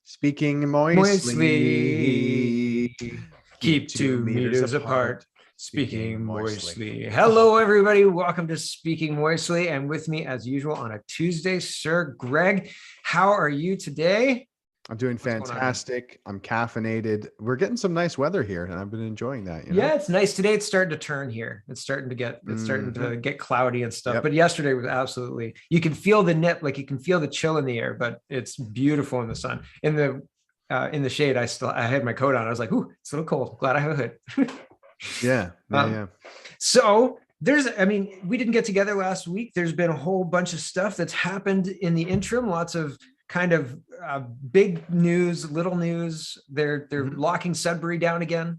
Speaking Moistly. moistly, keep Keep 2 meters 2 meters apart. apart. Speaking Speaking moistly. moistly. Oh, Hello, everybody. Welcome to Speaking Moistly. And with me, as usual, on a Tuesday, Sir Greg. How are you today? I'm doing What's going on, man? fantastic. I'm caffeinated. We're getting some nice weather here, and I've been enjoying that. Yeah, it's nice today. It's starting to turn here. It's starting Hmm. to get cloudy and stuff. Yep. But yesterday was absolutely, you can feel the nip, like you can feel the chill in the air, but it's beautiful in the sun. In the shade, I had my coat on. I was like, ooh, it's a little cold. Glad I have a hood. Yeah. Yeah. um, Yeah. so we didn't get together last week. There's been a whole bunch of stuff that's happened in the interim. Lots of kind of big news, little news. They're Mhm. locking Sudbury down again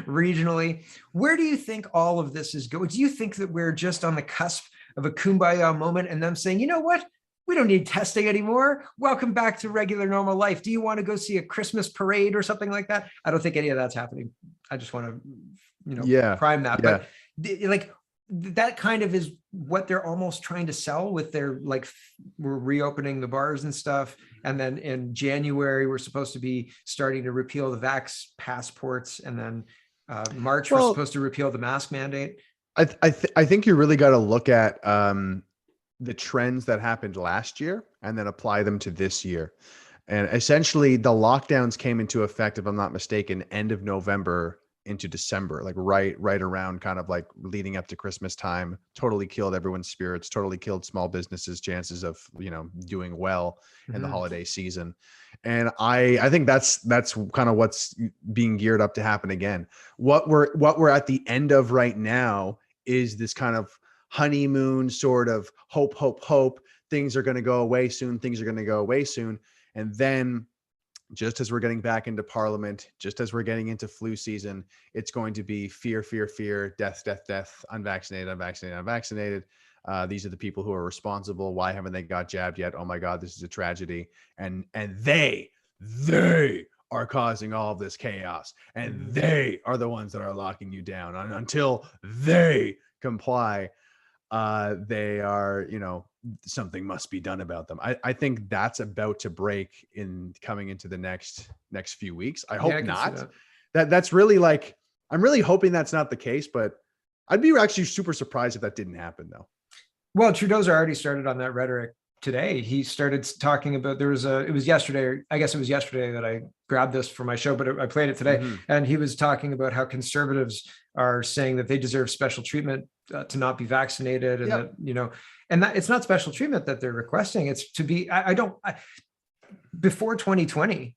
regionally. Where do you think all of this is going? Do you think that we're just on the cusp of a kumbaya moment and them saying, you know what? We don't need testing anymore. Welcome back to regular normal life. Do you want to go see a Christmas parade or something like that? I don't think any of that's happening. I just want to, Yeah. prime that. Yeah. But like that kind of is what they're almost trying to sell with their we're reopening the bars and stuff. And then in January, we're supposed to be starting to repeal the vax passports. And then March, we're Well, supposed to repeal the mask mandate. I think you really got to look at the trends that happened last year and then apply them to this year. And essentially, the lockdowns came into effect, if I'm not mistaken, end of November into December, like right around kind of like leading up to Christmas time. Totally killed everyone's spirits. Totally killed small businesses' chances of doing well in the Mhm. holiday season. And I think that's kind of what's being geared up to happen again. What we're at the end of right now is this kind of honeymoon sort of hope. Things are going to go away soon. Things are going to go away soon. And then just as we're getting back into parliament, just as we're getting into flu season, it's going to be fear, death, unvaccinated. These are the people who are responsible. Why haven't they got jabbed yet? Oh my God, this is a tragedy. And they are causing all of this chaos. And they are the ones that are locking you down. And until they comply, they are, something must be done about them. I think that's about to break in coming into the next few weeks. I Yeah, hope I can see not. that. That's really like, I'm really hoping that's not the case, but I'd be actually super surprised if that didn't happen though. Well, Trudeau's already started on that rhetoric today. He started talking about it was yesterday, I guess it was yesterday that I grabbed this for my show, but I played it today. Mm-hmm. And he was talking about how conservatives are saying that they deserve special treatment to not be vaccinated. And Yep. and that it's not special treatment that they're requesting. It's to be, before 2020,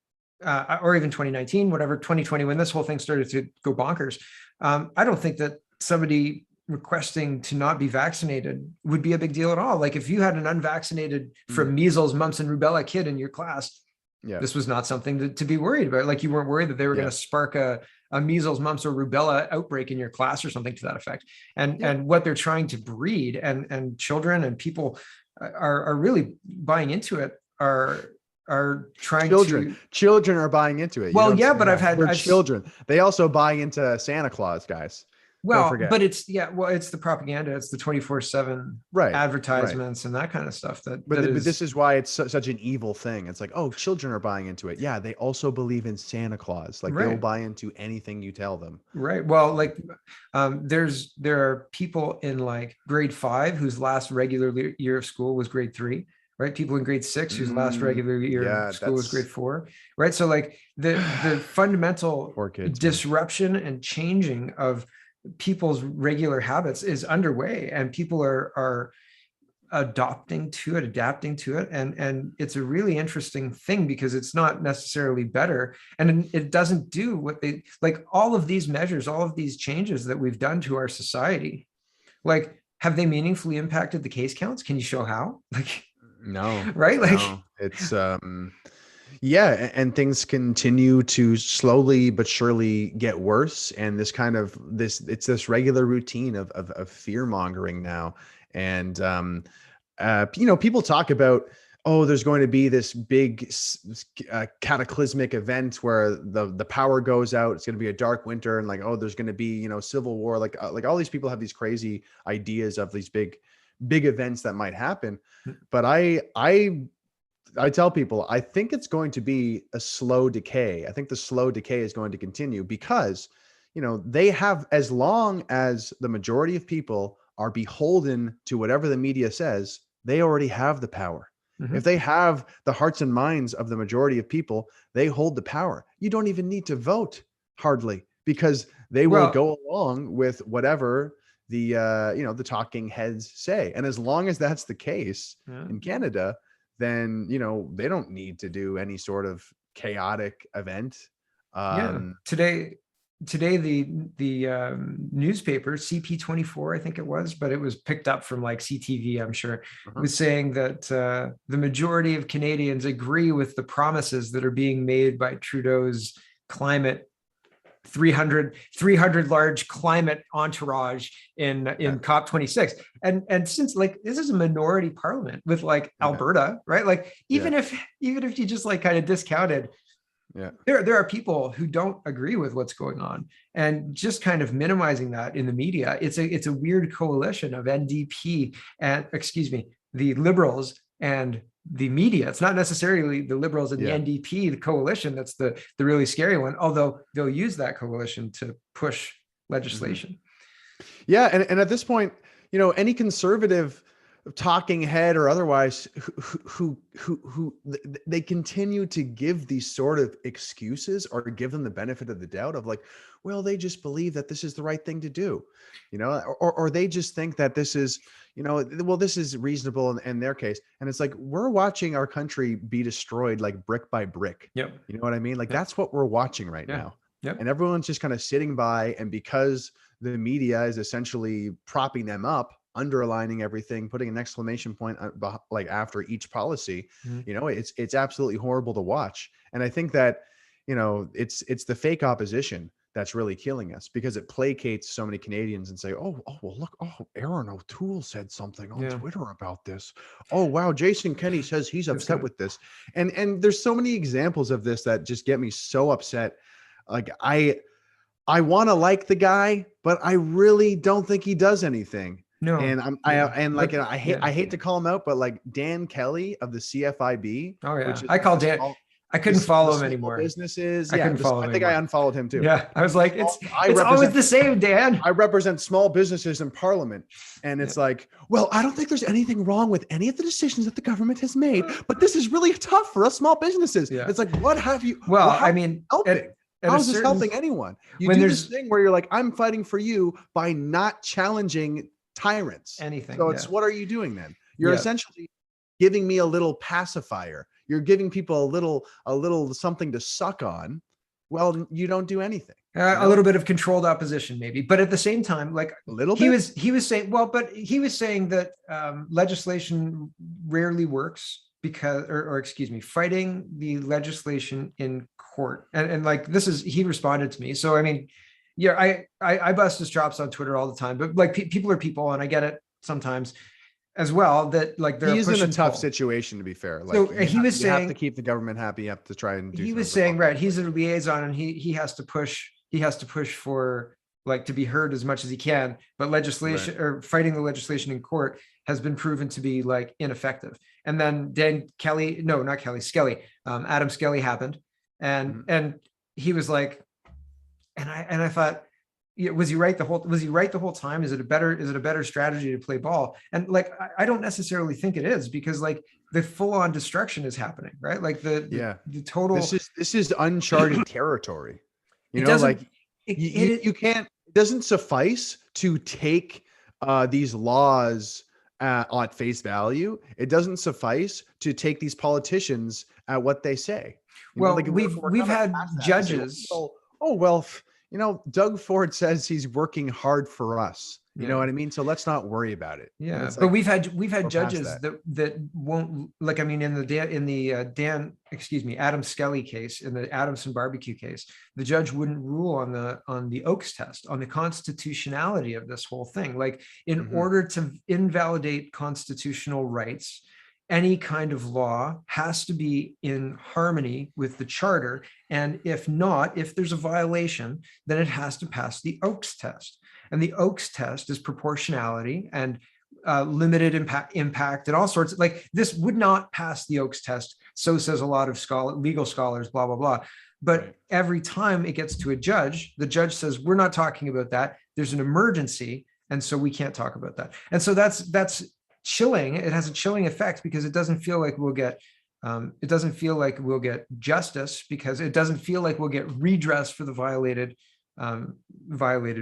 or even 2019, whatever, 2020, when this whole thing started to go bonkers, I don't think that somebody requesting to not be vaccinated would be a big deal at all. Like if you had an unvaccinated from measles, mumps, and rubella kid in your class, Yeah. this was not something to be worried about. Like you weren't worried that they were going Yeah. to spark a measles, mumps, or rubella outbreak in your class or something to that effect. And Yep. and what they're trying to breed, and children and people are really buying into it, are trying to. Children are buying into it. You Well, don't yeah, say but that. We're children. They also buy into Santa Claus, guys. Don't well, forget. but it's the propaganda, it's the 24/7 Right. Right. advertisements and that kind of stuff that But is this is why it's such an evil thing. It's like, oh, children are buying into it. Yeah, they also believe in Santa Claus. Like they will right. buy into anything you tell them. Right. Well, there are people in like grade 5 whose last regular year of school was grade 3, right? People in grade 6 whose last regular year of Yeah, school was grade that's 4, right? So like the fundamental poor kids, man. disruption and changing of people's regular habits is underway, and people are adapting to it, and it's a really interesting thing because it's not necessarily better, and it doesn't do what they like. All of these measures, all of these changes that we've done to our society, like, have they meaningfully impacted the case counts? Can you show how? Like, No, right? Like, no. It's yeah, and things continue to slowly but surely get worse. And this kind of it's this regular routine of fear mongering now. And people talk about, oh, there's going to be this big cataclysmic event where the power goes out. It's going to be a dark winter, and like, oh, there's going to be civil war. Like all these people have these crazy ideas of these big events that might happen. But I I tell people, I think it's going to be a slow decay. I think the slow decay is going to continue because, they have, as long as the majority of people are beholden to whatever the media says, they already have the power. If they have the hearts and minds of the majority of people, they hold the power. You don't even need to vote, hardly, because they will Well, go along with whatever the talking heads say. And as long as that's the case yeah. in Canada, then they don't need to do any sort of chaotic event. Yeah. Today the newspaper CP24, I think it was, but it was picked up from like CTV, I'm sure, Uh-huh. was saying that the majority of Canadians agree with the promises that are being made by Trudeau's climate 300 large climate entourage in Yeah, COP26. And since like this is a minority parliament with like yeah, Alberta, right? Like yeah, even if you just like kind of discounted, yeah. there are people who don't agree with what's going on, and just kind of minimizing that in the media. It's a weird coalition of NDP and, excuse me, the Liberals and the media. It's not necessarily the Liberals and the Yeah. NDP, the coalition, that's the really scary one, although they'll use that coalition to push Mhm. legislation. Yeah, and at this point, any conservative talking head or otherwise they continue to give these sort of excuses or give them the benefit of the doubt of like, well, they just believe that this is the right thing to do, or they just think that this is, well, this is reasonable in their case. And it's like, we're watching our country be destroyed like brick by brick. Yep. You know what I mean? Like, Yep. that's what we're watching right Yeah. now. Yep. And everyone's just kind of sitting by, and because the media is essentially propping them up, underlining everything, putting an exclamation point like after each policy, Mhm. it's absolutely horrible to watch. And I think that, it's the fake opposition that's really killing us, because it placates so many Canadians and say, oh, well, look, oh, Aaron O'Toole said something on Yeah. Twitter about this. Oh, wow, Jason Kenney says he's That's upset good. with this. And there's so many examples of this that just get me so upset. Like, I want to like the guy, but I really don't think he does anything. No. And Yeah. like, But yeah. I hate to call him out, but like Dan Kelly of the CFIB, Oh yeah. which is I like called Dan. I couldn't the follow him small anymore. businesses. I Yeah, couldn't follow I him think I anymore. unfollowed him too. Yeah, I was like, I it's always represent the same, Dan. I represent small businesses in Parliament. And Yeah. it's like, well, I don't think there's anything wrong with any of the decisions that the government has made, but this is really tough for us small businesses. Yeah. It's like, what have you, Well, how I is this mean, helping? at How a is this certain, helping anyone? You when do this there's thing where you're like, I'm fighting for you by not challenging tyrants. anything, So yeah, it's, what are you doing then? You're yeah. essentially giving me a little pacifier. You're giving people a little something to suck on. Well, you don't do anything, A little bit of controlled opposition, maybe, but at the same time, like a little bit. he was saying, well, but he was saying that legislation rarely works because, or excuse me, fighting the legislation in court, and like this is, he responded to me. So I mean, yeah, I bust his chops on Twitter all the time, but like people are people, and I get it sometimes as well, that like they're He a is in push a and tough pull. situation, to be fair. Like, So he was you have to saying, keep the government happy. You have to try and do he something was for the saying, public. right, he's a liaison, and he has to push, for like to be heard as much as he can, but legislation, Right. or fighting the legislation in court, has been proven to be like ineffective. And then Dan Kelly, no, not Kelly, Skelly, Adam Skelly happened, Mhm. and he was like, and I thought, yeah, was he right the whole time? Is it a better strategy to play ball? And like, I don't necessarily think it is, because like the full on destruction is happening, right? Like Yeah. the total, This is uncharted territory. it doesn't, Like, it you can't, it doesn't suffice to take these laws on face value. It doesn't suffice to take these politicians at what they say. well, Like, we're we've kind of had past that to say, judges. Doug Ford says he's working hard for us. You know Yeah. what I mean? So let's not worry about it. And Yeah, it's but like, we've had we're past judges that. that won't, like, I mean, in the excuse me, Adam Skelly case, in the Adamson barbecue case, the judge wouldn't rule on the Oakes test, on the constitutionality of this whole thing. Like, in Mhm. order to invalidate constitutional rights, any kind of law has to be in harmony with the charter, and if not, if there's a violation, then it has to pass the Oakes test. And the Oakes test is proportionality, and limited impact and all sorts of, like, this would not pass the Oakes test. So says a lot of legal scholars, blah, blah, blah. But Right. every time it gets to a judge, the judge says, we're not talking about that. There's an emergency. And so we can't talk about that. And so that's chilling. It has a chilling effect because it doesn't feel like we'll get justice, because it doesn't feel like we'll get redress for the violated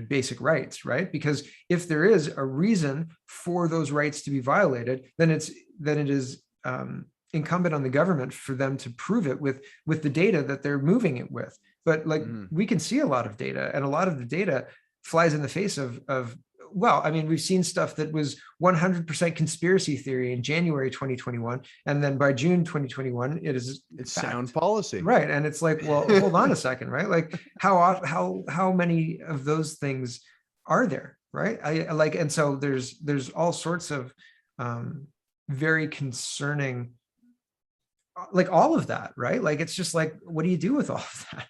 basic rights, right? Because if there is a reason for those rights to be violated, then it is incumbent on the government for them to prove it with the data that they're moving it with. But like, we can see a lot of data, and a lot of the data flies in the face of well, I mean, we've seen stuff that was 100% conspiracy theory in January 2021, and then by June 2021, it's sound policy, right? And it's like, well, hold on a second, right? Like, how many of those things are there, right? I like, and so there's all sorts of very concerning, like, all of that, right? Like, it's just like, what do you do with all of that?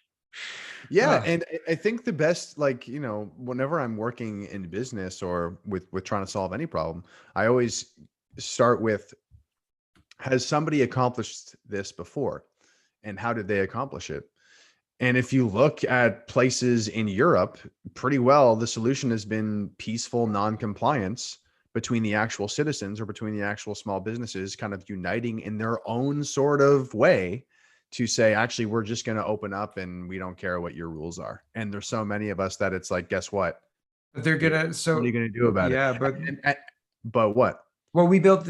Yeah. And I think the best, like, whenever I'm working in business or with trying to solve any problem, I always start with, has somebody accomplished this before? And how did they accomplish it? And if you look at places in Europe, pretty well, the solution has been peaceful non-compliance between the actual citizens or between the actual small businesses kind of uniting in their own sort of way to say, actually, we're just going to open up and we don't care what your rules are. And there's so many of us that it's like, guess what? They're gonna, so what are you going to do about yeah, it? But what? Well, we let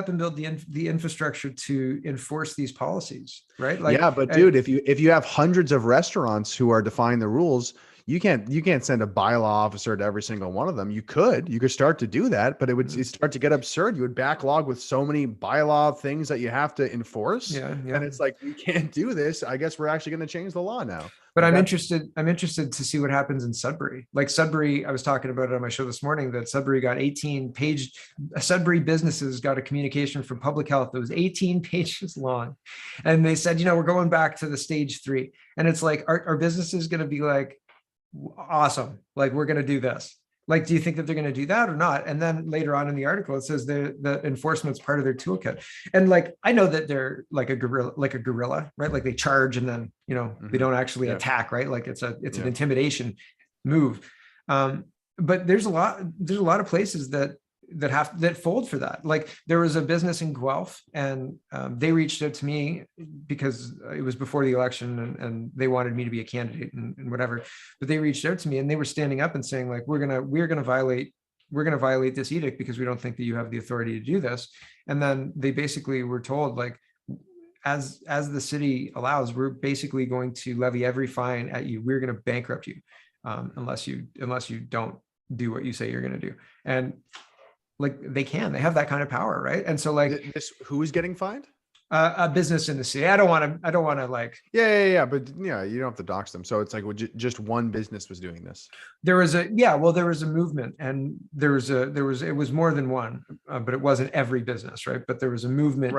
them build the infrastructure to enforce these policies, right? Like, yeah, but dude, if you have hundreds of restaurants who are defying the rules, you can't send a bylaw officer to every single one of them. You could start to do that, but it would start to get absurd. You would backlog with so many bylaw things that you have to enforce. Yeah. And it's like, we can't do this. I guess we're actually going to change the law now. But I'm interested to see what happens in Sudbury. Like Sudbury, I was talking about it on my show this morning, that Sudbury got 18-page, Sudbury businesses got a communication from public health that was 18 pages long. And they said, we're going back to the stage 3. And it's like, our businesses going to be like, awesome, like, we're going to do this. Like, do you think that they're going to do that or not? And then later on in the article, it says the enforcement's part of their toolkit. And like, I know that they're like a guerrilla, right? Like, they charge and then, they don't actually attack, right? Like, it's an intimidation move. But there's a lot of places that fold for that. Like, there was a business in Guelph, and they reached out to me because it was before the election, and they wanted me to be a candidate and whatever. But they reached out to me, and they were standing up and saying, like, we're gonna violate this edict because we don't think that you have the authority to do this. And then they basically were told, like, as the city allows, we're basically going to levy every fine at you. We're going to bankrupt you unless you don't do what you say you're going to do. And like, they have that kind of power, right? And so, like, who is getting fined? A business in the city. I don't want to like. Yeah. But you don't have to dox them. So it's like, just one business was doing this. There was a movement, and it was more than one, but it wasn't every business, right? But there was a movement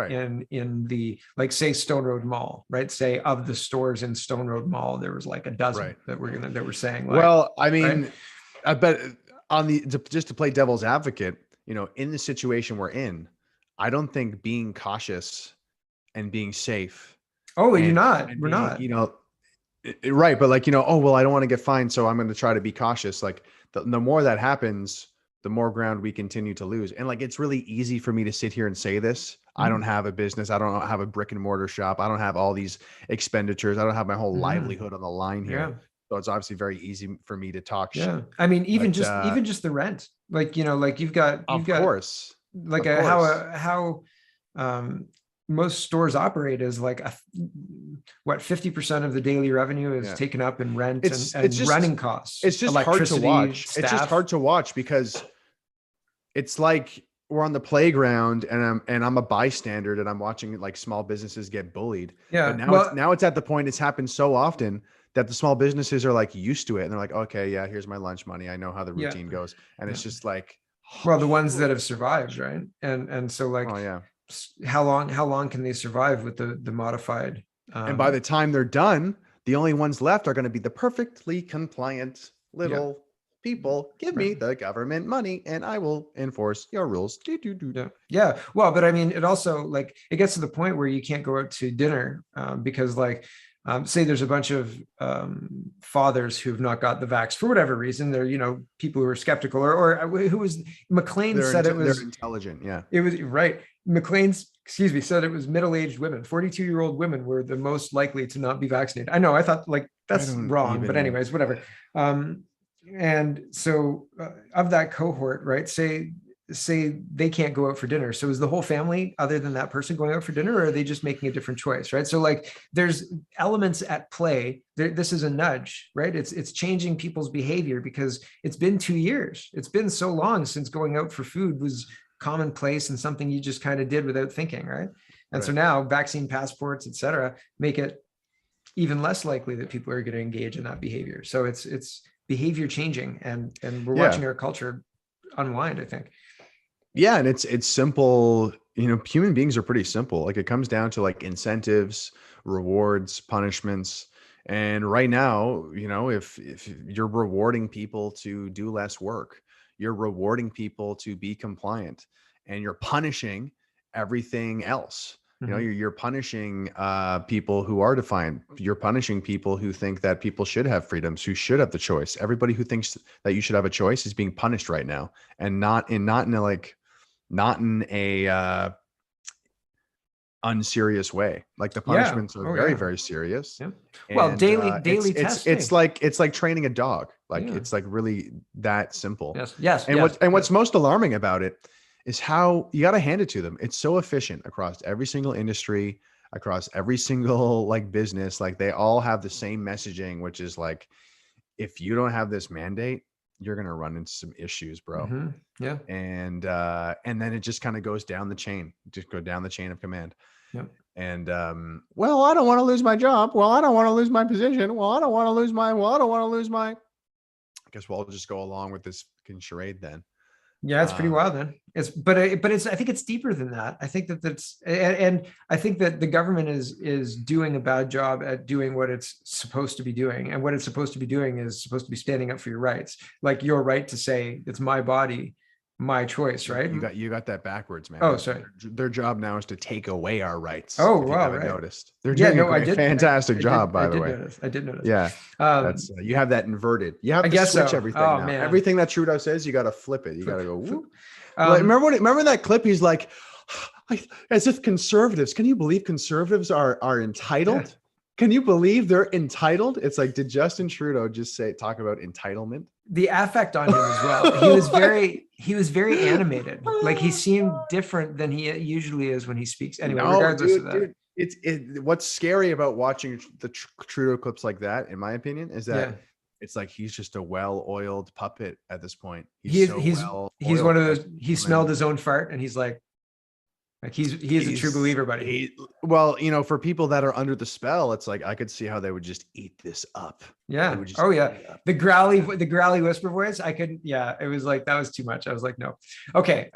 in the, like, say, Stone Road Mall, right? Say, of the stores in Stone Road Mall, there was like a dozen that were saying, like, well, I mean, right? I bet just to play devil's advocate, in the situation we're in, I don't think being cautious and being safe. Oh, we're not. Right. But like, oh, well, I don't want to get fined, so I'm going to try to be cautious. Like, the more that happens, the more ground we continue to lose. And like, it's really easy for me to sit here and say this. I don't have a business. I don't have a brick and mortar shop. I don't have all these expenditures. I don't have my whole livelihood on the line here. Yeah. So it's obviously very easy for me to talk shit. Yeah. I mean, even just the rent, like, like you've got, like, how most stores operate is like, 50% of the daily revenue is taken up in rent and just running costs. It's just hard to watch. Staff. It's just hard to watch because it's like, we're on the playground and I'm a bystander and I'm watching, like, small businesses get bullied. Yeah. But now it's at the point, it's happened so often that the small businesses are like used to it. And they're like, okay, yeah, here's my lunch money. I know how the routine goes. And it's just like, well, the ones that have survived, right? And so, like, how long can they survive with the modified? And by the time they're done, the only ones left are going to be the perfectly compliant little people, give me the government money and I will enforce your rules. Yeah. Yeah. Well, but I mean, it also like it gets to the point where you can't go out to dinner because like say there's a bunch of fathers who've not got the vax for whatever reason. They're, people who are skeptical or who was McLean said They're intelligent. Yeah. it was right. McLean's, excuse me, said it was middle-aged women, 42-year-old women were the most likely to not be vaccinated. I know, I thought like that's wrong, but anyways, whatever. And so of that cohort, right, say they can't go out for dinner. So is the whole family other than that person going out for dinner, or are they just making a different choice, right? So like there's elements at play. This is a nudge, right? It's changing people's behavior because it's been 2 years. It's been so long since going out for food was commonplace and something you just kind of did without thinking, right? And so now vaccine passports, et cetera, make it even less likely that people are going to engage in that behavior. So it's behavior changing, and we're watching our culture unwind, I think. Yeah, and it's simple. Human beings are pretty simple. Like it comes down to like incentives, rewards, punishments. And right now, if you're rewarding people to do less work, you're rewarding people to be compliant, and you're punishing everything else. You're punishing people who are defiant. You're punishing people who think that people should have freedoms, who should have the choice. Everybody who thinks that you should have a choice is being punished right now, and not in a unserious way. Like the punishments are very, very serious. Yeah. Well, and, daily testing. It's like training a dog. Like it's like really that simple. Yes. And what's most alarming about it is how you got to hand it to them. It's so efficient across every single industry, across every single like business. Like they all have the same messaging, which is like, if you don't have this mandate, you're going to run into some issues, bro. Yeah. And then it just kind of goes down the chain, just go down the chain of command. Yep. And, well, I don't want to lose my job. Well, I don't want to lose my position. Well, I don't want to lose I guess we'll just go along with this fucking charade then. Yeah, it's pretty wild, man. But I think it's deeper than that. I think and I think that the government is doing a bad job at doing what it's supposed to be doing. And what it's supposed to be doing is supposed to be standing up for your rights, like your right to say it's my body, my choice, right? You got that backwards, man. Oh, sorry. Their job now is to take away our rights. Oh, wow, right. Noticed. They're doing a fantastic job, by the way. I did notice. Yeah, that's you have that inverted. You have to switch everything now. Man. Everything that Trudeau says, you got to flip it. You got to go. Whoop. Remember that clip? He's like, as if conservatives. Can you believe conservatives are entitled? Yeah. Can you believe they're entitled? It's like, did Justin Trudeau just talk about entitlement? The affect on him as well. He was very animated. Like he seemed different than he usually is when he speaks. Anyway, regardless of that. What's scary about watching the Trudeau clips like that, in my opinion, is that it's like he's just a well-oiled puppet at this point. He's one of those. He smelled his own fart, and he's like he's a true believer, buddy. Well, for people that are under the spell, it's like I could see how they would just eat this up. Yeah. Oh yeah. The growly whisper voice. I couldn't. Yeah. It was like that was too much. I was like, no. Okay.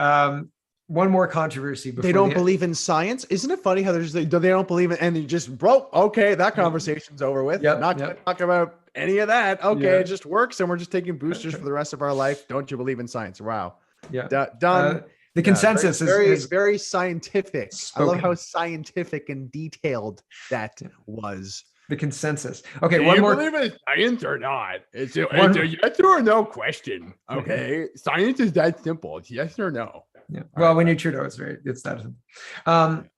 One more controversy. They don't believe in science. Isn't it funny how they don't believe in, and you just okay, that conversation's over with. Not going to talk about any of that. Okay, it just works, and we're just taking boosters for the rest of our life. Don't you believe in science? Wow. Yeah. Done. The consensus is very scientific. Spoken. I love how scientific and detailed that was. The consensus. Okay, Do you believe in science or not? It's a yes or no question. Okay, science is that simple. It's yes or no. Yeah. Well, when you're Trudeau, it's that simple.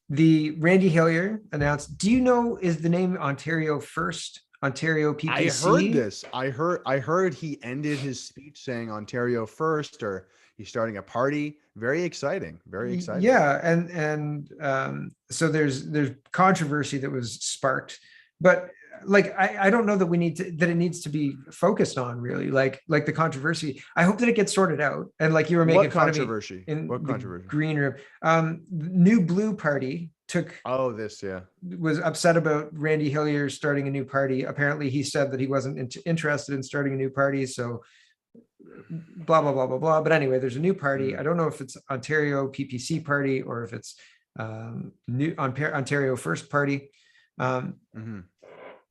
The Randy Hillier announced. Do you know is the name Ontario First? Ontario PPC. I heard this. I heard he ended his speech saying Ontario First, or he's starting a party. Very exciting. Very exciting. Yeah, and so there's controversy that was sparked, but like I don't know that it needs to be focused on really like the controversy. I hope that it gets sorted out. And like you were making fun of me in what controversy? Green room. New Blue Party was upset about Randy Hillier starting a new party. Apparently he said that he wasn't interested in starting a new party, so blah blah blah blah blah. But anyway, there's a new party. I don't know if it's Ontario PPC party or if it's new Ontario First Party.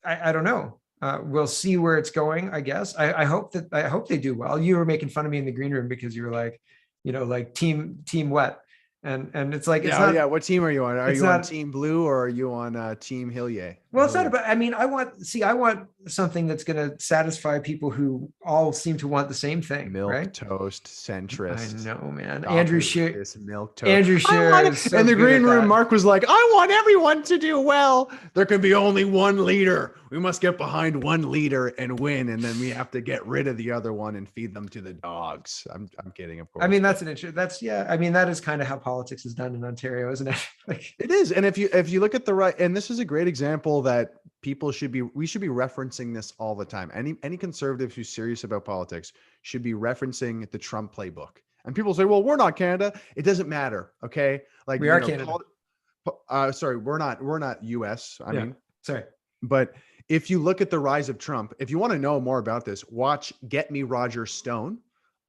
I don't know. We'll see where it's going, I guess. I hope they do well. You were making fun of me in the green room because you were like, like team wet. And it's like, Yeah, yeah. What team are you on? Are it's you on not, Team Blue or are you on Team Hillier? well, it's not about, I mean, I want something that's going to satisfy people who all seem to want the same thing, Milk right? toast I centrist. know, man. Stop it with this milk toast. Andrew I Scheer want is it. so In the good green at room, that. Mark was like, I want everyone to do well. There can be only one leader. We must get behind one leader and win. And then we have to get rid of the other one and feed them to the dogs. I'm kidding, of course. I mean, that's an issue. I mean, that is kind of how politics is done in Ontario, isn't it? Like, it is. And if you look at the right, and this is a great example that we should be referencing this all the time. Any conservative who's serious about politics should be referencing the Trump playbook. And people say, well, we're not Canada. It doesn't matter. Okay. Like we are Canada. Sorry, we're not US. I mean, sorry. But if you look at the rise of Trump, if you want to know more about this, watch Get Me Roger Stone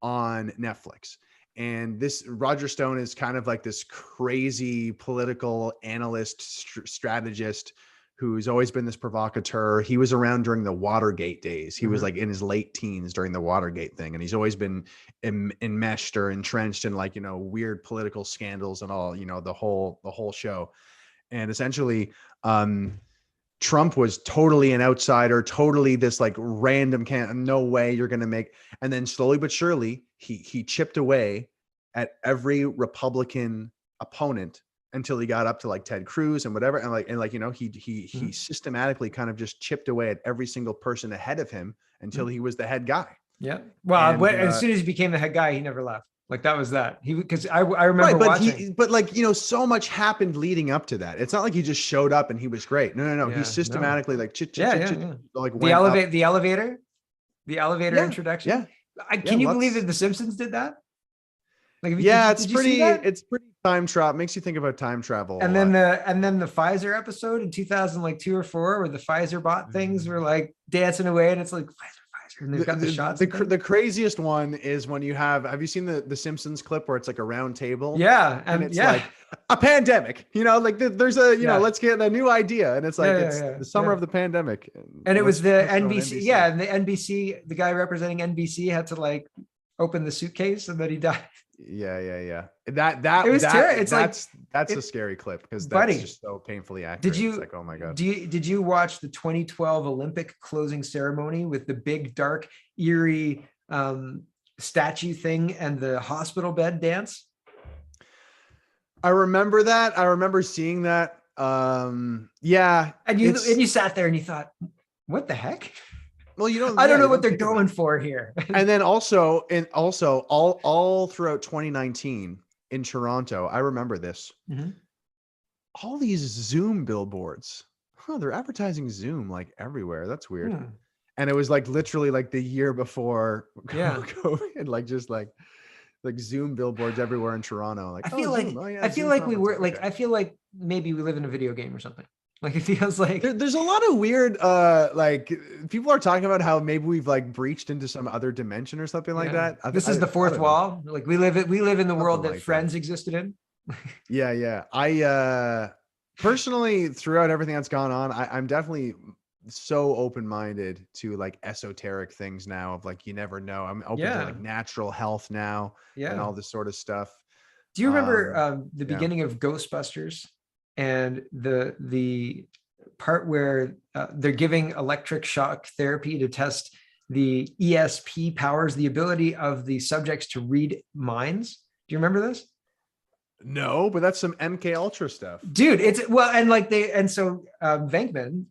on Netflix. And this Roger Stone is kind of like this crazy political analyst, strategist who's always been this provocateur. He was around during the Watergate days. He was like in his late teens during the Watergate thing. And he's always been enmeshed or entrenched in like, weird political scandals and all, the whole show. And essentially, Trump was totally an outsider, totally this like random no way you're going to make. And then slowly but surely, he chipped away at every Republican opponent until he got up to like Ted Cruz and whatever. And he systematically kind of just chipped away at every single person ahead of him until he was the head guy. Yeah. Well, as soon as he became the head guy, he never left. Like that was that. Because I remember watching. So much happened leading up to that. It's not like he just showed up and he was great. No. He systematically like like the elevator introduction. Yeah. Can you believe that The Simpsons did that? Like, it's pretty time travel. Makes you think about time travel. And then the Pfizer episode in 2002 or 4, where the Pfizer bot things were like dancing away, and it's like Pfizer, and they've got the shots. The craziest one is when have you seen the Simpsons clip where it's like a round table? Yeah, and it's like a pandemic. Like there's a let's get a new idea, and it's like the summer of the pandemic. And it was the NBC. Yeah, and the NBC, the guy representing NBC had to like open the suitcase, and then he died. Yeah. That's a scary clip because that's just so painfully accurate. It's like, oh my God. Did you watch the 2012 Olympic closing ceremony with the big, dark, eerie statue thing and the hospital bed dance? I remember that. I remember seeing that. Yeah. And you sat there and you thought, what the heck? Well, I don't know what they're going for here. And then also all throughout 2019 in Toronto, I remember this. Mm-hmm. All these Zoom billboards. They're advertising Zoom like everywhere. That's weird. And it was like literally like the year before COVID, like just like Zoom billboards everywhere in Toronto. Like I feel like maybe we live in a video game or something. Like it feels like there's a lot of weird like people are talking about how maybe we've like breached into some other dimension or something like that. This is the fourth wall. Like we live in the world that Friends existed in. Yeah. I personally, throughout everything that's gone on, I'm definitely so open-minded to like esoteric things now of like you never know. I'm open to like natural health now and all this sort of stuff. Do you remember the beginning of Ghostbusters? And the part where they're giving electric shock therapy to test the ESP powers, the ability of the subjects to read minds. Do you remember this? No, but that's some MK Ultra stuff, dude. So Venkman,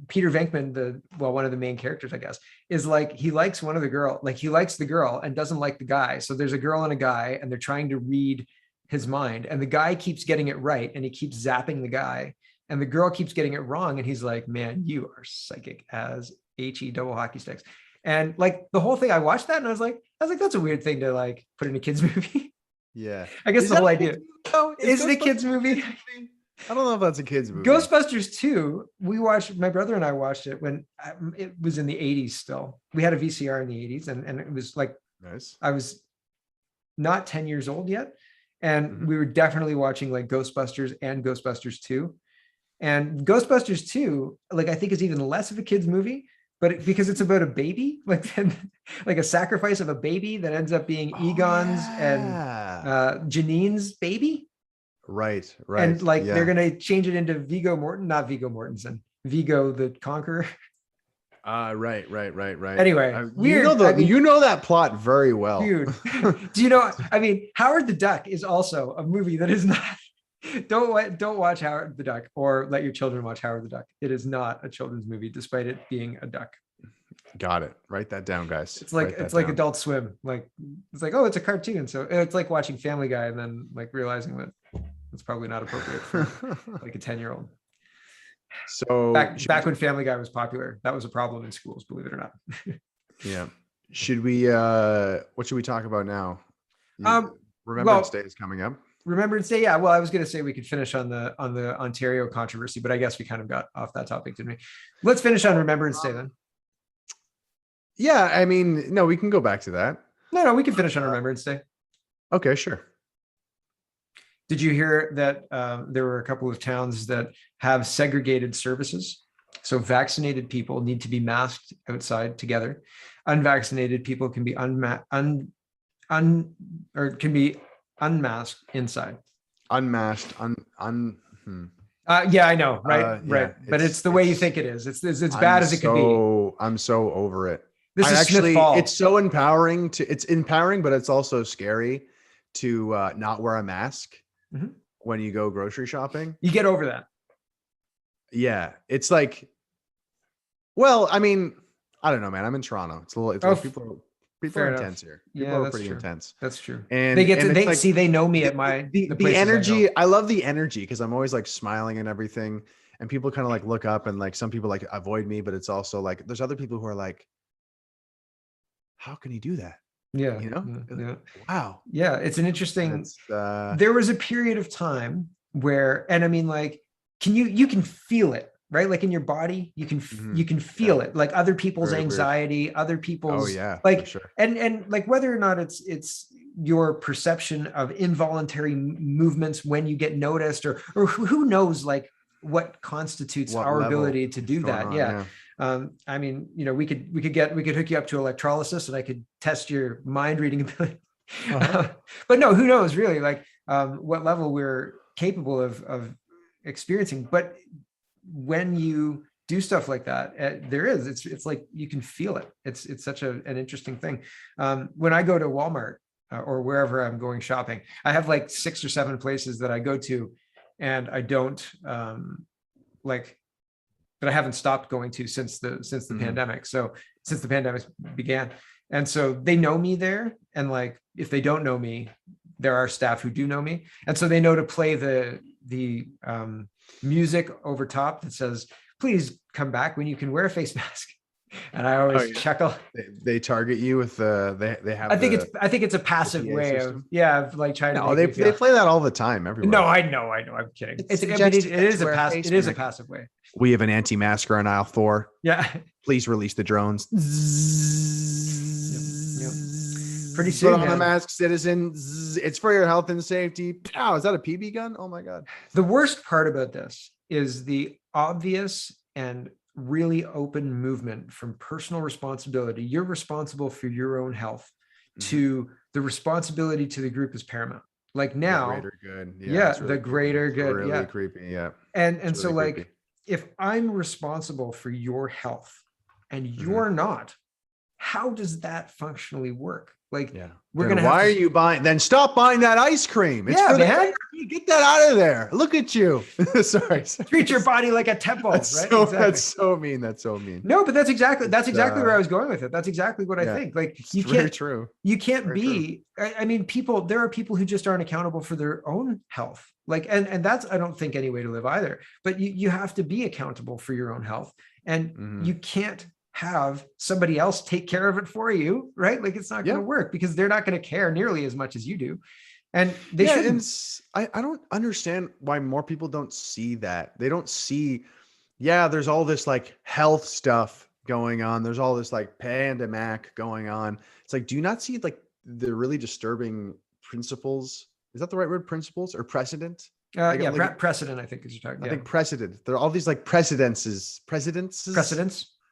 Peter Venkman, one of the main characters, I guess, is like he likes the girl and doesn't like the guy. So there's a girl and a guy, and they're trying to read his mind, and the guy keeps getting it right and he keeps zapping the guy, and the girl keeps getting it wrong, and he's like, man, you are psychic as HE double hockey sticks. And like the whole thing, I watched that and I was like that's a weird thing to like put in a kid's movie. Yeah, I guess the whole idea is it a kid's movie. I don't know if that's a kid's movie. Ghostbusters 2, my brother and I watched it when it was in the 80s still. We had a VCR in the 80s, and it was like nice. I was not 10 years old yet. And we were definitely watching like Ghostbusters and Ghostbusters 2. And Ghostbusters 2, like I think is even less of a kid's movie because it's about a baby, like like a sacrifice of a baby that ends up being Oh Egon's and yeah. Janine's baby. Right. And Right. like they're Yeah. gonna change it into not Viggo Mortensen, Vigo the Conqueror. Right. Right. Right. Right. Anyway, weird. I mean, You know that plot very well. dude, do you know? I mean, Howard the Duck is also a movie that is not. Don't watch Howard the Duck, or let your children watch Howard the Duck. It is not a children's movie, despite it being a duck. Got it. Write that down, guys. It's like Write that like down. Adult Swim. Like it's like, oh, it's a cartoon, so it's like watching Family Guy and then like realizing that it's probably not appropriate for like a 10-year-old. So Back when Family Guy was popular, that was a problem in schools, believe it or not. yeah. Should we what should we talk about now? Um, Remembrance well, Day is coming up. Remembrance Day, yeah. Well, I was going to say we could finish on the Ontario controversy, but I guess we kind of got off that topic, didn't we? Let's finish on Remembrance Day then. Yeah, I mean, no, we can go back to that. No, we can finish on Remembrance Day. Okay, sure. Did you hear that there were a couple of towns that have segregated services? So vaccinated people need to be masked outside together. Unvaccinated people can be can be unmasked inside. Unmasked, Yeah, I know, right, yeah, right. But it's the way you think it is. It's bad as it could be. I'm so over it. This is Smith Fall. It's so empowering it's empowering, but it's also scary to not wear a mask when you go grocery shopping. You get over that. Yeah, it's like, well, I mean, I don't know, man. I'm in Toronto. It's a little. It's like people are intense here. People are pretty intense. That's true. And they know me at my the energy. I love the energy because I'm always like smiling and everything, and people kind of like look up and like some people like avoid me, but it's also like there's other people who are like, how can he do that? Yeah, you know. Yeah. Wow. Yeah, it's an interesting. There was a period of time where, and I mean, like, you can feel it, right? Like in your body, you can feel it, like other people's anxiety, other people's like, sure. and like whether or not it's your perception of involuntary movements when you get noticed, or who knows, like what constitutes our ability to do that. Yeah. I mean, you know, we could hook you up to electrolysis and I could test your mind reading ability. But no, who knows really, like what level we're capable of experiencing. But when you do stuff like that, it's like you can feel it. It's such an interesting thing. When I go to Walmart or wherever I'm going shopping, I have like 6 or 7 places that I go to, and I don't that I haven't stopped going to since the pandemic. So since the pandemic began, and so they know me there, and like if they don't know me, there are staff who do know me, and so they know to play the music over top that says, "Please come back when you can wear a face mask." And I always chuckle. They target you with they have. I think it's a passive way of like trying to. They play that all the time everywhere. No, I know. I'm kidding. It is a passive way. We have an anti-masker on aisle 4. Yeah. Please release the drones. Yep. Pretty soon. Put on the mask, citizen. It's for your health and safety. Pow! Is that a PB gun? Oh my God. The worst part about this is the obvious and really open movement from personal responsibility. You're responsible for your own health to the responsibility to the group is paramount. Like now, the greater good. The greater good. Really creepy. Yeah. And so really like, if I'm responsible for your health and you're not, how does that functionally work? Like, we're going to why are you buying? Then stop buying that ice cream. It's for man. Get that out of there. Look at you. Sorry. Treat your body like a temple. That's right? That's so mean. That's so mean. No, but that's exactly where I was going with it. That's exactly what I think. Like you can't. True. You can't be. I mean, there are people who just aren't accountable for their own health. Like, and that's, I don't think, any way to live either. But you have to be accountable for your own health, and you can't have somebody else take care of it for you, right? Like it's not going to work because they're not going to care nearly as much as you do. And they shouldn't. I don't understand why more people don't see that. They don't see, there's all this like health stuff going on. There's all this like pandemic going on. It's like, do you not see like the really disturbing principles? Is that the right word? Principles or precedent? Precedent, I think, is you're talking. I think precedent. There are all these like precedents.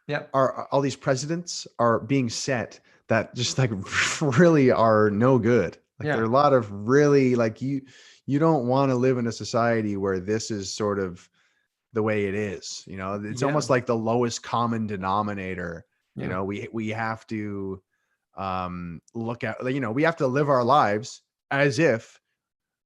Yeah. are all these precedents are being set that just like really are no good. Like there are Yeah. a lot of really like you don't want to live in a society where this is sort of the way it is. You know, it's Yeah. almost like the lowest common denominator. You Yeah. know, we have to look at, you know, we have to live our lives as if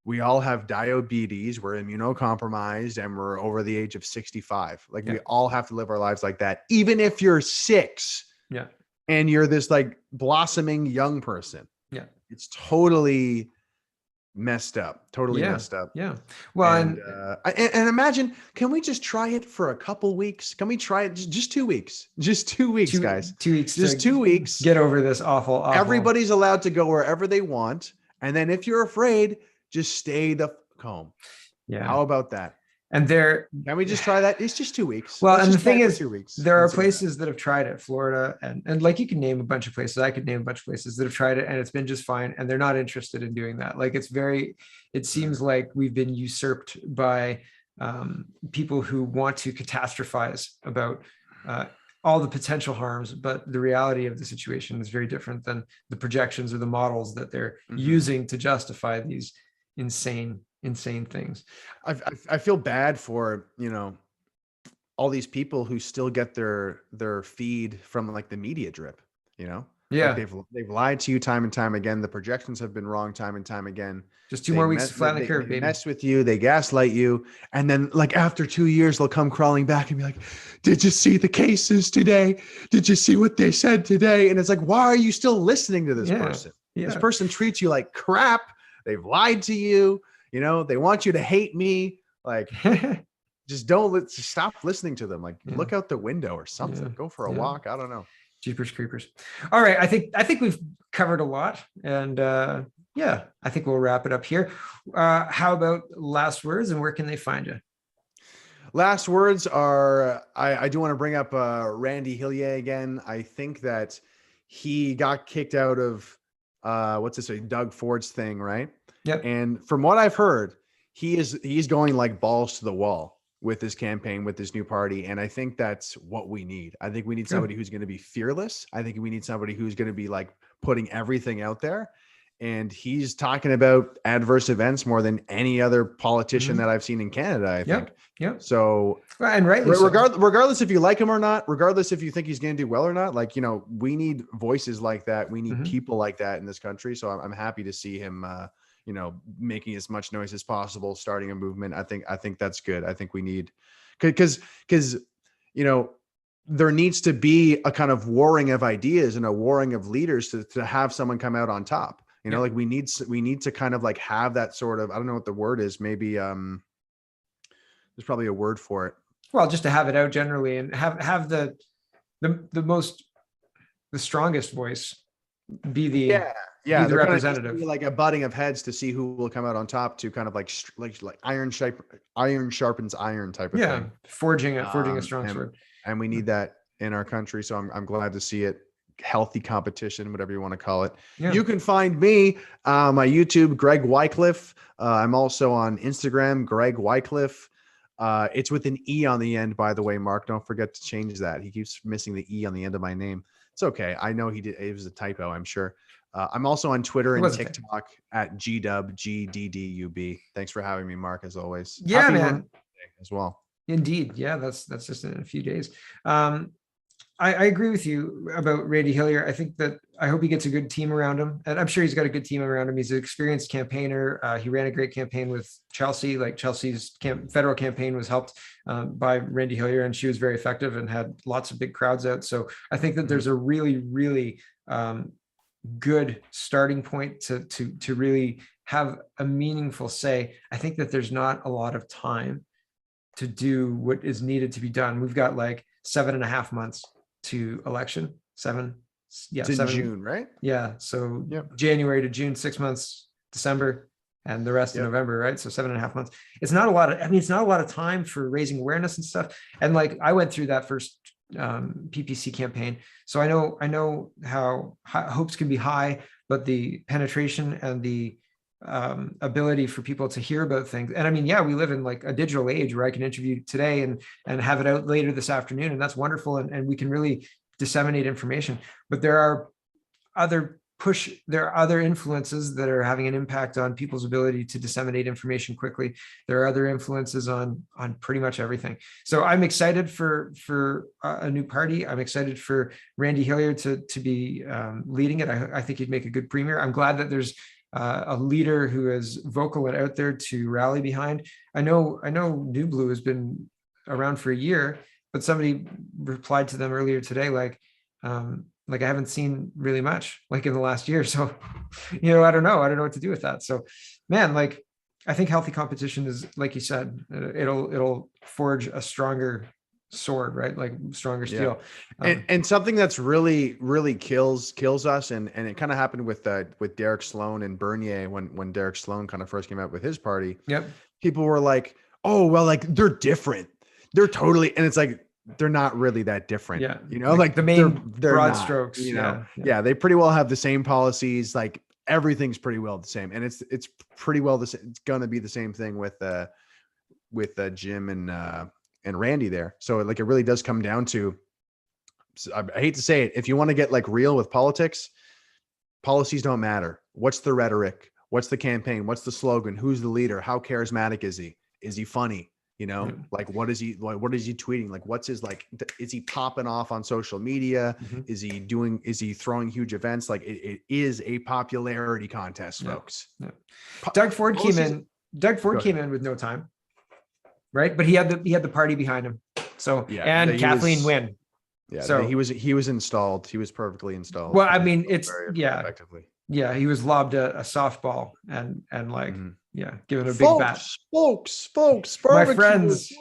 we all have diabetes, we're immunocompromised, and we're over the age of 65. Like Yeah. we all have to live our lives like that, even if you're 6 Yeah. and you're this like blossoming young person. Yeah. It's totally messed up, totally Yeah. messed up. Yeah. Well, And and and imagine, can we just try it for a couple weeks? Can we try it just 2 weeks? Just 2 weeks, guys. 2 weeks Just to 2 weeks. get over this awful. Everybody's allowed to go wherever they want. And then if you're afraid, just stay the fuck home. Yeah. How about that? And there, Can we just try that? It's just 2 weeks. well, Let's and the just try thing it for is, 2 weeks there and are see what happens. places that have tried it, Florida, and like you can name a bunch of places. I could name a bunch of places that have tried it, and it's been just fine. And they're not interested in doing that. Like it seems like we've been usurped by people who want to catastrophize about all the potential harms, but the reality of the situation is very different than the projections or the models that they're using to justify these insane things. I feel bad for, you know, all these people who still get their feed from like the media drip, you know? Like Yeah. they've lied to you time and time again. The projections have been wrong time and time again. Just 2 more weeks to flatten the They curve, baby. mess with you, they gaslight you, and then like after 2 years, they'll come crawling back and be like, "Did you see the cases today? Did you see what they said today?" And it's like, why are you still listening to this person? This Yeah. person treats you like crap. They've lied to you. You know, they want you to hate me. Like, just stop listening to them. Like, look out the window or something. Go for a walk. I don't know. Jeepers creepers. All right. I think we've covered a lot, and yeah, I think we'll wrap it up here. How about last words, and where can they find you? Last words are, I do want to bring up Randy Hillier again. I think that he got kicked out of what's this, Doug Ford's thing, right? Yep. And from what I've heard, he's going like balls to the wall with this campaign, with this new party. And I think that's what we need. I think we need somebody who's going to be fearless. I think we need somebody who's going to be like putting everything out there. And he's talking about adverse events more than any other politician that I've seen in Canada, I think. Yep. So, and rightly so. Regardless if you like him or not, regardless if you think he's going to do well or not, like, you know, we need voices like that. We need people like that in this country. So I'm happy to see him, you know, making as much noise as possible, starting a movement. I think that's good. I think we need, because, you know, there needs to be a kind of warring of ideas and a warring of leaders to have someone come out on top. You know, like we need to kind of like have that sort of, I don't know what the word is. Maybe there's probably a word for it. Well, just to have it out generally and have the strongest voice be the be the representative. Kind of like a butting of heads to see who will come out on top, to kind of like iron sharpens iron type of thing. Forging a strong sword. And we need that in our country. So I'm glad to see it. Healthy competition, whatever you want to call it. You can find me my YouTube, Greg Wycliffe. I'm also on Instagram, Greg Wycliffe. It's with an E on the end, by the way, Mark. Don't forget to change that. He keeps missing the E on the end of my name. It's okay. I know he did. It was a typo, I'm sure. I'm also on Twitter and TikTok at GDUB. Thanks for having me, Mark, as always. Yeah, happy man. As well. Indeed. Yeah, that's just in a few days. I agree with you about Randy Hillier. I think that I hope he gets a good team around him, and I'm sure he's got a good team around him. He's an experienced campaigner. He ran a great campaign with Chelsea. Like Chelsea's federal campaign was helped by Randy Hillier, and she was very effective and had lots of big crowds out. So I think that there's a really, really good starting point to really have a meaningful say. I think that there's not a lot of time to do what is needed to be done. We've got like 7.5 months to election. It's in June, right? Yeah. So January to June, 6 months, December, and the rest in November, right? So 7.5 months. It's not a lot of, it's not a lot of time for raising awareness and stuff. And like, I went through that first PPC campaign. So I know how hopes can be high, but the penetration and the ability for people to hear about things. And I mean, yeah, we live in like a digital age where I can interview today and have it out later this afternoon, and that's wonderful. And we can really disseminate information. But there are other influences that are having an impact on people's ability to disseminate information quickly. There are other influences on pretty much everything. So I'm excited for a new party. I'm excited for Randy Hilliard to be leading it. I think he'd make a good premier. I'm glad that there's a leader who is vocal and out there to rally behind. I know New Blue has been around for a year, but somebody replied to them earlier today, like I haven't seen really much like in the last year. So, I don't know what to do with that. So, man, like I think healthy competition is, like you said, it'll forge a stronger sword, right? Like stronger steel. And something that's really kills us, and it kind of happened with Derek Sloan and Bernier when Derek Sloan kind of first came out with his party. Yep. People were like, oh well, like they're different. They're totally, and it's like they're not really that different. Yeah. Like the main they're broad not, strokes. Yeah, they pretty well have the same policies. Like everything's pretty well the same, and it's pretty well the same. It's gonna be the same thing with Jim and Randy there. So like it really does come down to, I hate to say it, if you want to get like real with politics, policies don't matter. What's the rhetoric? What's the campaign? What's the slogan? Who's the leader? How charismatic is he? Is he funny? Like what is he tweeting? Like what's his, like, is he popping off on social media? Mm-hmm. Is he throwing huge events? Like it is a popularity contest, folks. Yeah. Doug Ford came in with no time, right? But he had the party behind him. So and Kathleen Wynne. Yeah, so he was installed. He was perfectly installed. Well, I mean, it's effectively. Yeah, he was lobbed a softball and like given a big bat. Folks, my friends,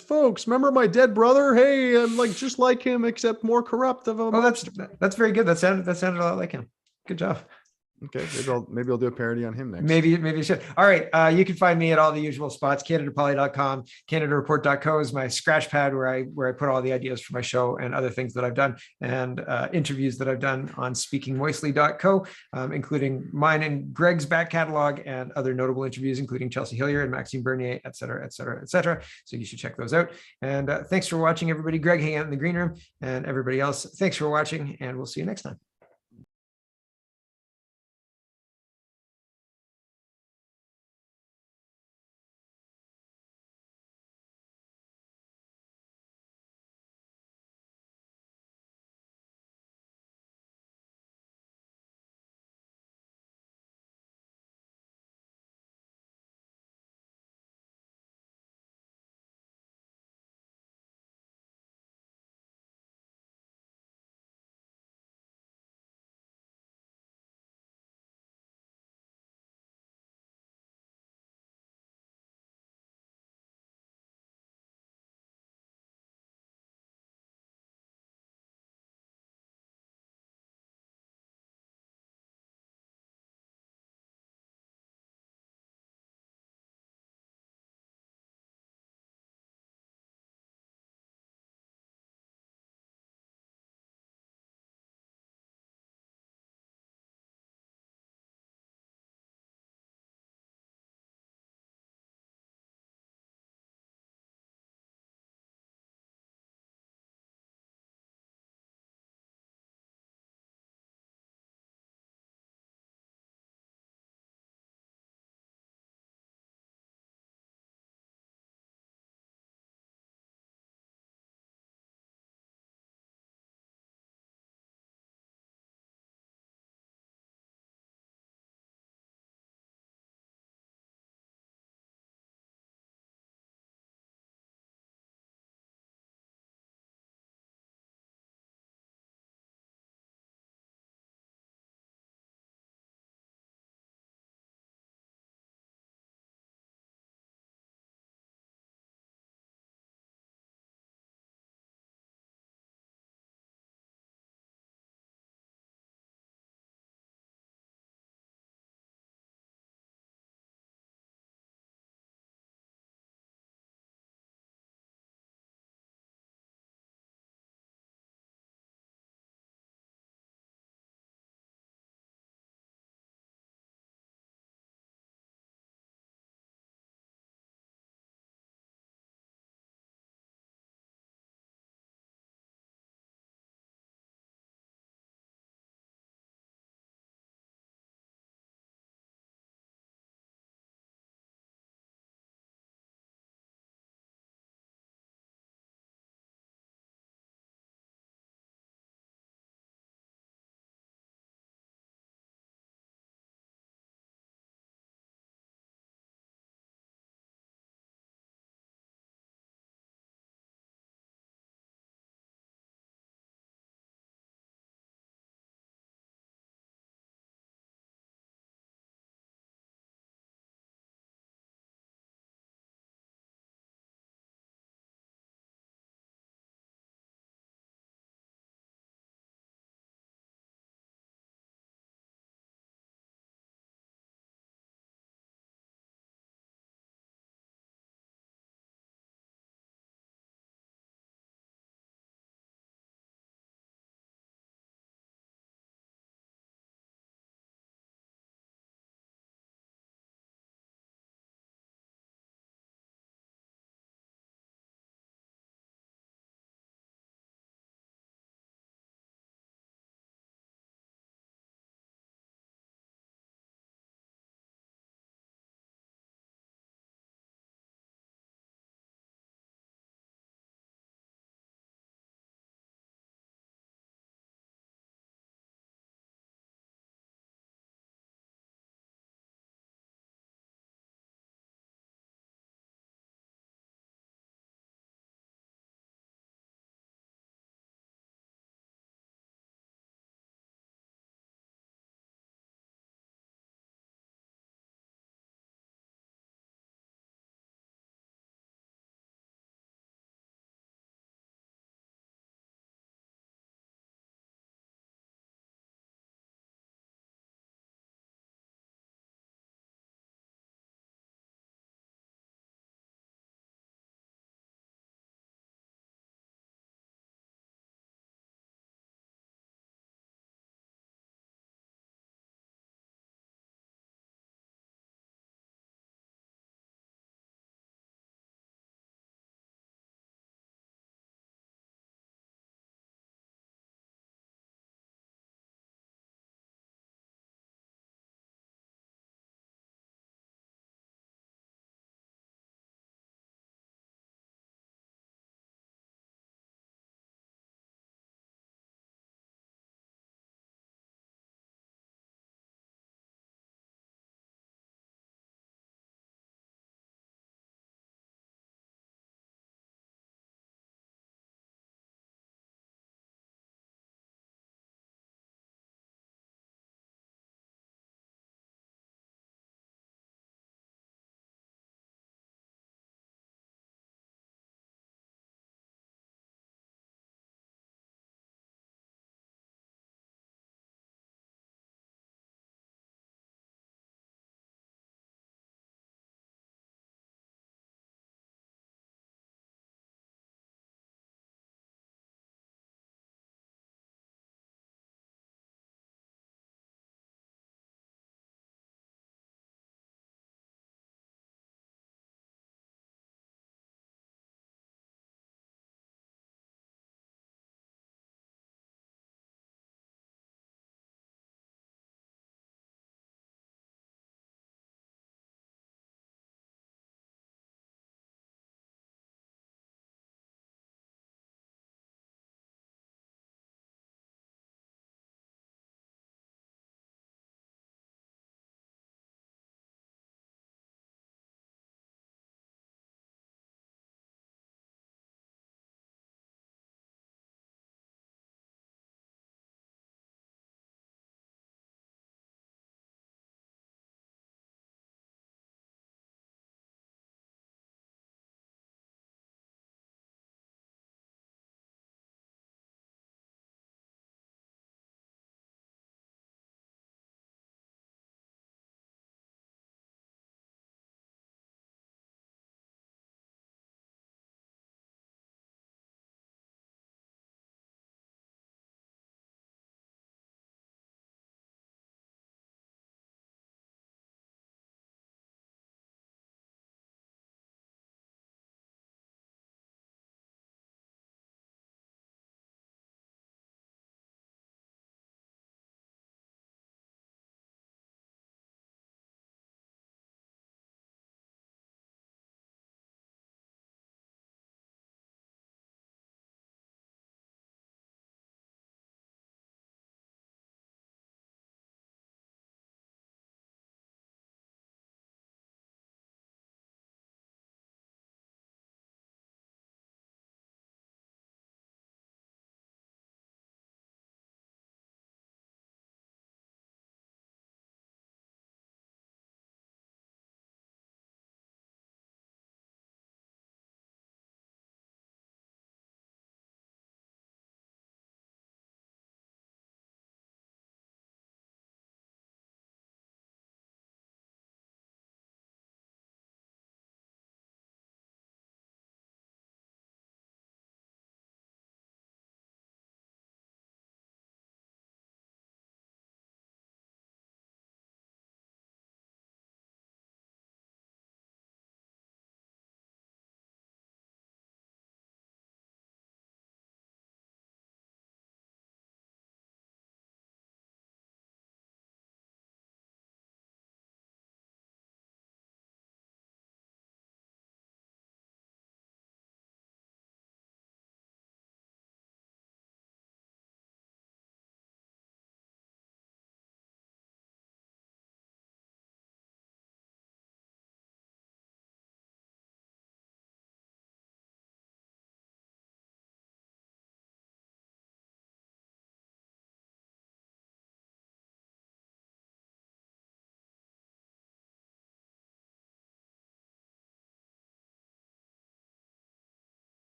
folks, remember my dead brother? Hey, I'm like just like him, except more corrupt of a. Oh, that's very good. That sounded a lot like him. Good job. Okay, maybe I'll do a parody on him next. Maybe you should. All right, you can find me at all the usual spots. CanadaPoly.com, CanadaReport.co is my scratch pad where I put all the ideas for my show and other things that I've done, and interviews that I've done on SpeakingMoistly.co, including mine and Greg's back catalog and other notable interviews, including Chelsea Hillier and Maxime Bernier, et cetera, et cetera, et cetera. So you should check those out. And thanks for watching, everybody. Greg, hang out in the green room, and everybody else, thanks for watching, and we'll see you next time.